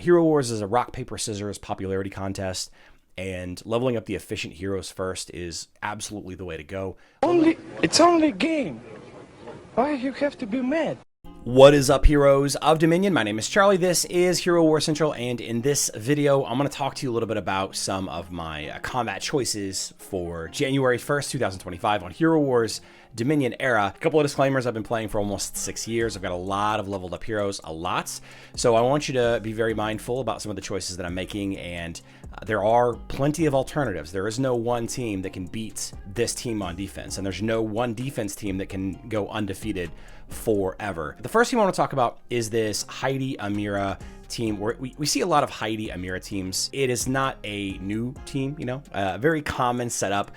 Hero Wars is a rock, paper, scissors popularity contest, and leveling up the efficient heroes first is absolutely the way to go. It's only a game. Why you have to be mad? What is up, heroes of Dominion? My name is Charlie. This is Hero War Central, and in this video, I'm going to talk to you a little bit about some of my combat choices for January 1st, 2025 on Hero Wars Dominion era. A couple of disclaimers: I've been playing for almost 6 years. I've got a lot of leveled up heroes, so I want you to be very mindful about some of the choices that I'm making, and there are plenty of alternatives. There is no one team that can beat this team on defense, and there's no one defense team that can go undefeated forever. The first team I want to talk about is this Heidi Amira team, where we see a lot of Heidi Amira teams. It is not a new team, very common setup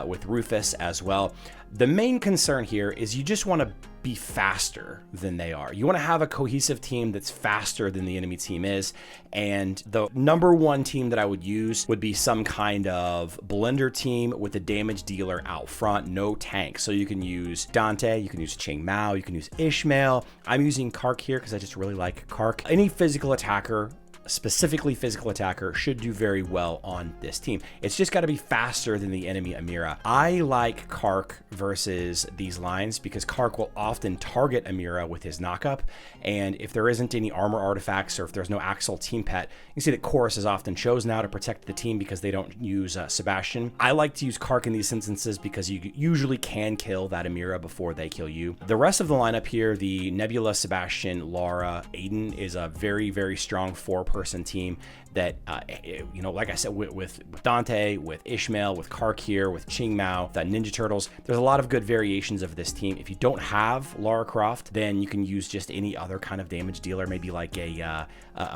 with Rufus as well. The main concern here is you just want to be faster than they are. You want to have a cohesive team that's faster than the enemy team is. And the number one team that I would use would be some kind of blender team with a damage dealer out front, no tank. So you can use Dante, you can use Ching Mao, you can use Ishmael. I'm using Kark here because I just really like Kark. Any physical attacker, specifically physical attacker, should do very well on this team. It's just got to be faster than the enemy Amira. I like Kark versus these lines because Kark will often target Amira with his knockup, and if there isn't any armor artifacts or if there's no Axel team pet, you can see that Chorus is often chosen now to protect the team because they don't use Sebastian. I like to use Kark in these instances because you usually can kill that Amira before they kill you. The rest of the lineup here, the Nebula, Sebastian, Lara, Aiden, is a very, very strong four-person team that, like I said, with Dante, with Ishmael, with Kark here, with Ching Mao, the Ninja Turtles, there's a lot of good variations of this team. If you don't have Lara Croft, then you can use just any other kind of damage dealer, maybe like a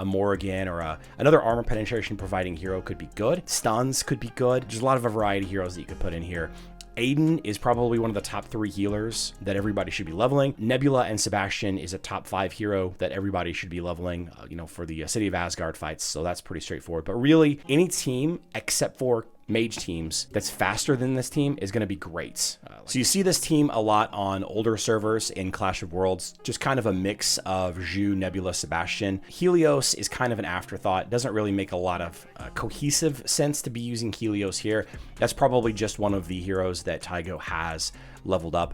Morrigan or another armor penetration providing hero could be good. Stuns could be good. There's a lot of a variety of heroes that you could put in here. Aiden is probably one of the top 3 healers that everybody should be leveling. Nebula and Sebastian is a top 5 hero that everybody should be leveling, for the City of Asgard fights. So that's pretty straightforward. But really, any team except for mage teams that's faster than this team is going to be great. So you see this team a lot on older servers in Clash of Worlds, just kind of a mix of Zhu, Nebula, Sebastian. Helios is kind of an afterthought. It doesn't really make a lot of cohesive sense to be using Helios here. That's probably just one of the heroes that Taigo has leveled up.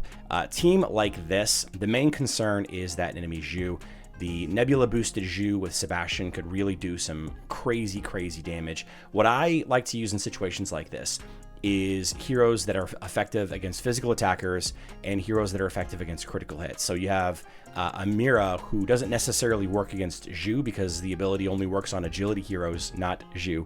Team like this, the main concern is that enemy Zhu. The Nebula boosted Zhu with Sebastian could really do some crazy damage. What I like to use in situations like this is heroes that are effective against physical attackers and heroes that are effective against critical hits. So you have Amira, who doesn't necessarily work against Zhu because the ability only works on agility heroes, not Zhu.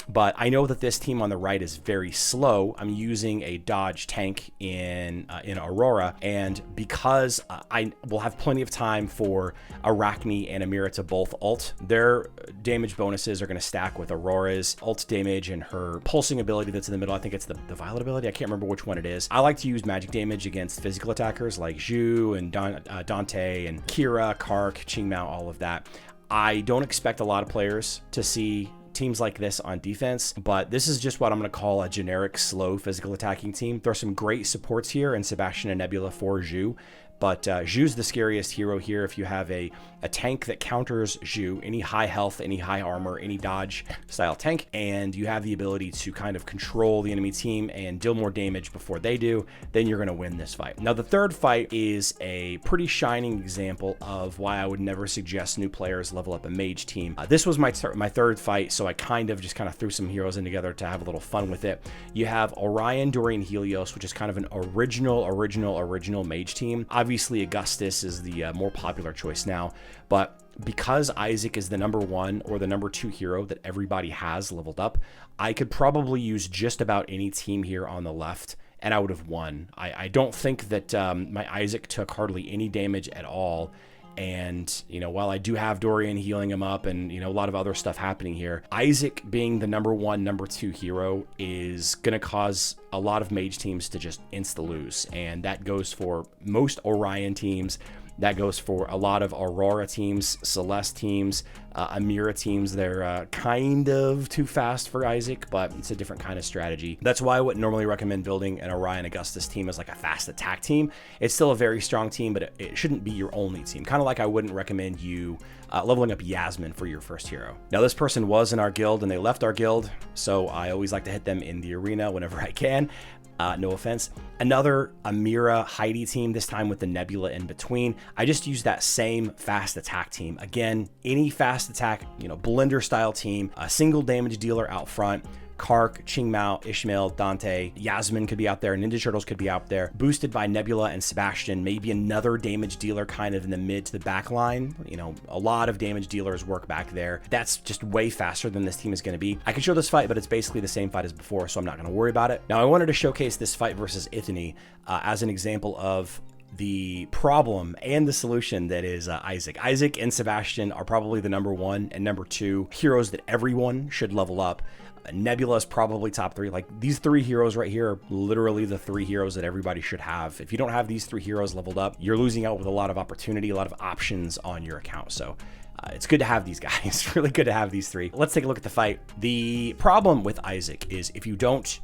But I know that this team on the right is very slow. I'm using a dodge tank in Aurora, and because I will have plenty of time for Arachne and Amira to both ult, their damage bonuses are going to stack with Aurora's ult damage and her pulsing ability that's in the middle. I think it's the Violet ability. I can't remember which one it is. I like to use magic damage against physical attackers like Zhu and Dante and Kira, Kark, Ching Mao, all of that. I don't expect a lot of players to see teams like this on defense, but this is just what I'm going to call a generic slow physical attacking team. There are some great supports here in Sebastian and Nebula for Zhu, but Zhu's the scariest hero here. If you have a tank that counters Zhu, any high health, any high armor, any dodge style tank, and you have the ability to kind of control the enemy team and deal more damage before they do, then you're going to win this fight. Now, the third fight is a pretty shining example of why I would never suggest new players level up a mage team. This was my third fight, so I kind of threw some heroes in together to have a little fun with it. You have Orion Helios, which is kind of an original mage team. Obviously, Augustus is the more popular choice now, but because Isaac is the number 1 or the number 2 hero that everybody has leveled up, I could probably use just about any team here on the left and I would have won. I don't think that my Isaac took hardly any damage at all. And, while I do have Dorian healing him up and, a lot of other stuff happening here, Isaac being the number 1, number 2 hero is going to cause a lot of mage teams to just insta-lose. And that goes for most Orion teams. That goes for a lot of Aurora teams, Celeste teams, Amira teams. They're kind of too fast for Isaac, but it's a different kind of strategy. That's why I wouldn't normally recommend building an Orion Augustus team as like a fast attack team. It's still a very strong team, but it shouldn't be your only team. Kind of like I wouldn't recommend you leveling up Yasmin for your first hero. Now, this person was in our guild and they left our guild, so I always like to hit them in the arena whenever I can. No offense. Another Amira Heidi team, this time with the Nebula in between. I just used that same fast attack team. Again, any fast attack, blender style team, a single damage dealer out front. Kark, Qingmao, Ishmail, Dante, Yasmin could be out there, Ninja Turtles could be out there, boosted by Nebula and Sebastian, maybe another damage dealer kind of in the mid to the back line. A lot of damage dealers work back there. That's just way faster than this team is going to be. I can show this fight, but it's basically the same fight as before, so I'm not going to worry about it. Now, I wanted to showcase this fight versus Ithany as an example of the problem and the solution that is Isaac. Isaac and Sebastian are probably the number 1 and number 2 heroes that everyone should level up. Nebula is probably top 3. Like, these 3 heroes right here are literally the 3 heroes that everybody should have. If you don't have these 3 heroes leveled up, you're losing out with a lot of opportunity, a lot of options on your account. So it's good to have these guys. It's really good to have these 3. Let's take a look at the fight. The problem with Isaac is if you don't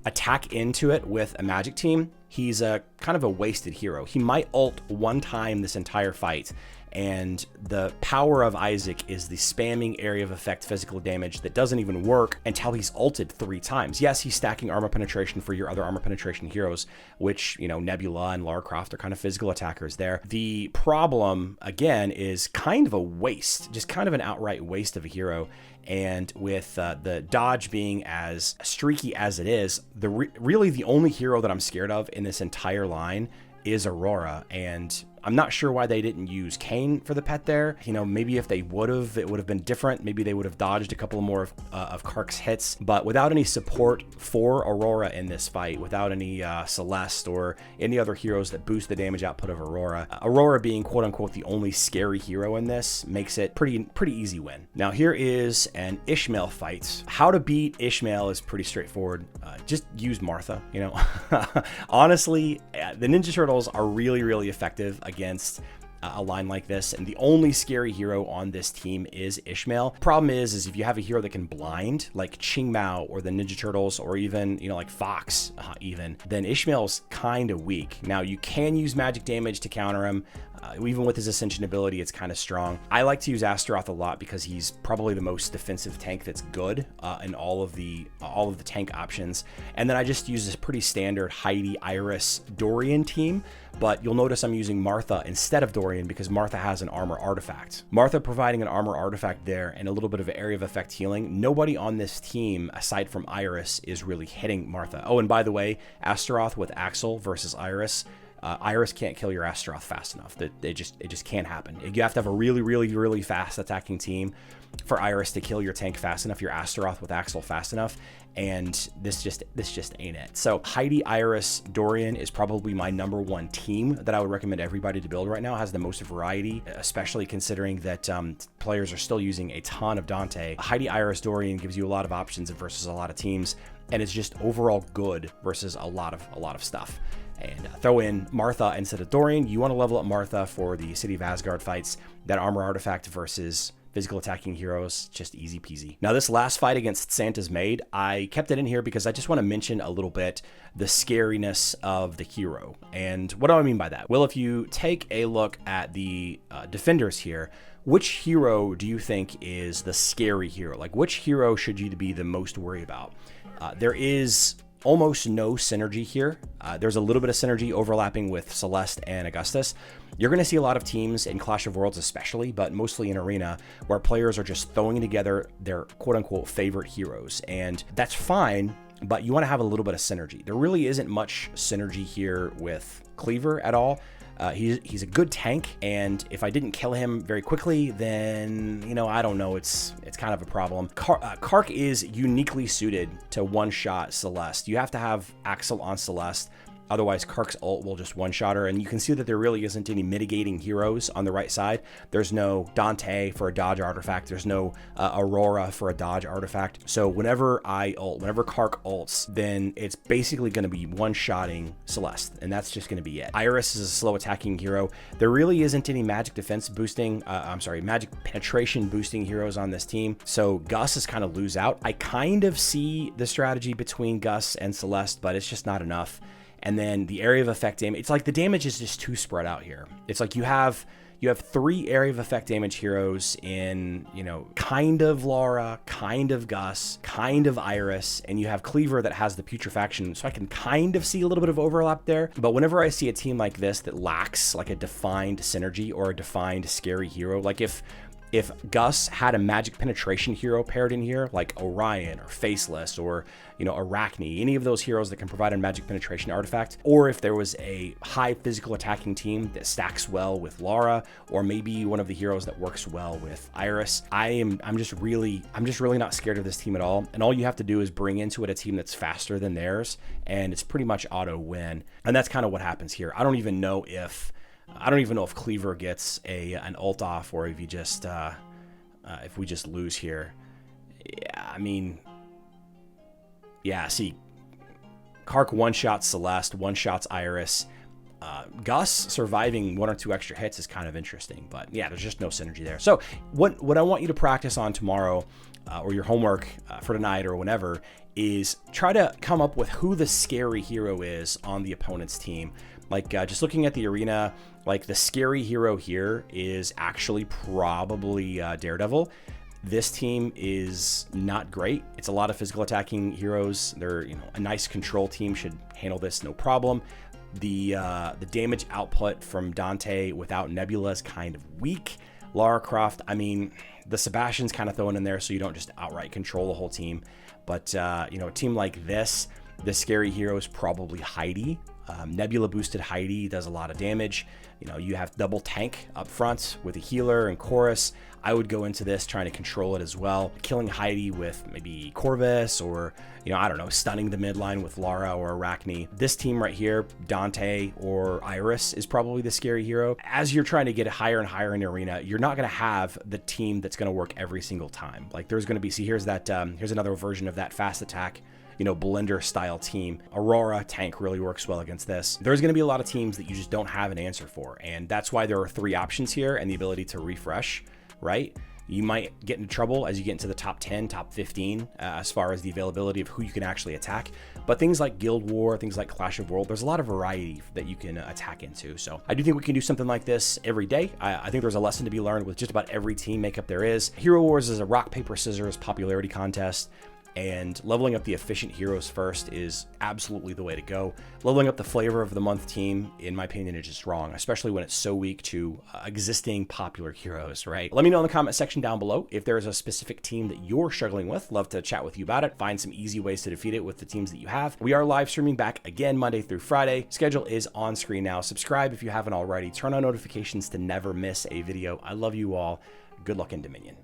attack into it with a magic team, he's a kind of a wasted hero. He might ult one time this entire fight, and the power of Isaac is the spamming area of effect physical damage that doesn't even work until he's ulted 3 times. Yes, he's stacking armor penetration for your other armor penetration heroes, which, Nebula and Lara Croft are kind of physical attackers there. The problem, again, is kind of a waste, just kind of an outright waste of a hero. And with the dodge being as streaky as it is, really the only hero that I'm scared of in this entire line is Aurora, and I'm not sure why they didn't use Kane for the pet there. Maybe if they would have, it would have been different. Maybe they would have dodged a couple more of Kark's hits, but without any support for Aurora in this fight, without any Celeste or any other heroes that boost the damage output of Aurora, Aurora being quote unquote the only scary hero in this makes it pretty easy win. Now, here is an Ishmael fight. How to beat Ishmael is pretty straightforward. Just use Martha. Honestly, the Ninja Turtles are really effective against a line like this, and the only scary hero on this team is Ishmael. Problem is if you have a hero that can blind, like Qingmao or the Ninja Turtles, or even like Fox then Ishmael's kind of weak. Now, you can use magic damage to counter him. Even with his Ascension ability, it's kind of strong. I like to use Astaroth a lot because he's probably the most defensive tank that's good in all of the tank options. And then I just use this pretty standard Heidi, Iris, Dorian team, but you'll notice I'm using Martha instead of Dorian because Martha has an armor artifact. Martha providing an armor artifact there and a little bit of area of effect healing. Nobody on this team, aside from Iris, is really hitting Martha. Oh, and by the way, Astaroth with Axel versus Iris, Iris can't kill your Astaroth fast enough. It just can't happen. You have to have a really fast attacking team for Iris to kill your tank fast enough, your Astaroth with Axel fast enough, and this just ain't it. So Heidi, Iris, Dorian is probably my number 1 team that I would recommend everybody to build right now. It has the most variety, especially considering that players are still using a ton of Dante. Heidi, Iris, Dorian gives you a lot of options versus a lot of teams, and it's just overall good versus a lot of stuff. And throw in Martha instead of Dorian. You want to level up Martha for the City of Asgard fights. That armor artifact versus physical attacking heroes, just easy peasy. Now, this last fight against Santa's Maid, I kept it in here because I just want to mention a little bit the scariness of the hero. And what do I mean by that? Well, if you take a look at the defenders here, which hero do you think is the scary hero? Like, which hero should you be the most worried about? There is almost no synergy here. There's a little bit of synergy overlapping with Celeste and Augustus. You're going to see a lot of teams in Clash of Worlds especially, but mostly in Arena, where players are just throwing together their quote-unquote favorite heroes. And that's fine, but you want to have a little bit of synergy. There really isn't much synergy here with Cleaver at all. He's a good tank, and if I didn't kill him very quickly, then, I don't know, it's kind of a problem. Kark is uniquely suited to one-shot Celeste. You have to have Axel on Celeste Otherwise, Kark's ult will just one-shot her, and you can see that there really isn't any mitigating heroes on the right side. There's no Dante for a dodge artifact. There's no Aurora for a dodge artifact. So whenever I ult, whenever Kark ults, then it's basically going to be one-shotting Celeste, and that's just going to be it. Iris is a slow attacking hero. There really isn't any magic defense boosting, magic penetration boosting heroes on this team. So Gus is kind of lose out. I kind of see the strategy between Gus and Celeste, but it's just not enough. And then the area of effect damage, it's like the damage is just too spread out here. It's like you have 3 area of effect damage heroes in, you know, kind of Laura, kind of Gus, kind of Iris, and you have Cleaver that has the putrefaction. So I can kind of see a little bit of overlap there. But whenever I see a team like this that lacks like a defined synergy or a defined scary hero, like if Gus had a magic penetration hero paired in here, like Orion or Faceless or, you know, Arachne, any of those heroes that can provide a magic penetration artifact, or if there was a high physical attacking team that stacks well with Lara, or maybe one of the heroes that works well with Iris, I'm just really not scared of this team at all. And all you have to do is bring into it a team that's faster than theirs, and it's pretty much auto win. And that's kind of what happens here. I don't even know if Cleaver gets an ult off, or if you just if we just lose here. Yeah, I mean, yeah. See, Kark one-shots Celeste, one-shots Iris. Gus surviving 1 or 2 extra hits is kind of interesting, but yeah, there's just no synergy there. So what I want you to practice on tomorrow, or your homework for tonight or whenever, is try to come up with who the scary hero is on the opponent's team. Like just looking at the arena, like the scary hero here is actually probably Daredevil. This team is not great. It's a lot of physical attacking heroes. They're, you know, a nice control team should handle this no problem. The damage output from Dante without Nebula is kind of weak. Lara Croft, I mean, the Sebastian's kind of thrown in there so you don't just outright control the whole team. But, you know, a team like this, the scary hero is probably Heidi. Nebula boosted Heidi does a lot of damage. You know, you have double tank up front with a healer and chorus. I would go into this trying to control it as well. Killing Heidi with maybe Corvus, or, you know, I don't know, stunning the midline with Lara or Arachne. This team right here, Dante or Iris, is probably the scary hero. As you're trying to get higher and higher in the arena, you're not going to have the team that's going to work every single time. Like there's going to be, see, here's another version of that fast attack, you know, blender style team. Aurora tank really works well against this. There's going to be a lot of teams that you just don't have an answer for, and that's why there are 3 options here and the ability to refresh, right? You might get into trouble as you get into the top 10, top 15, as far as the availability of who you can actually attack. But things like Guild War, things like Clash of Worlds, there's a lot of variety that you can attack into. So I do think we can do something like this every day. I think there's a lesson to be learned with just about every team makeup there is. Hero Wars is a rock, paper, scissors popularity contest, and leveling up the efficient heroes first is absolutely the way to go. Leveling up the flavor of the month team, in my opinion, is just wrong, especially when it's so weak to existing popular heroes, right? Let me know in the comment section down below if there's a specific team that you're struggling with. Love to chat with you about it. Find some easy ways to defeat it with the teams that you have. We are live streaming back again Monday through Friday. Schedule is on screen now. Subscribe if you haven't already. Turn on notifications to never miss a video. I love you all. Good luck in Dominion.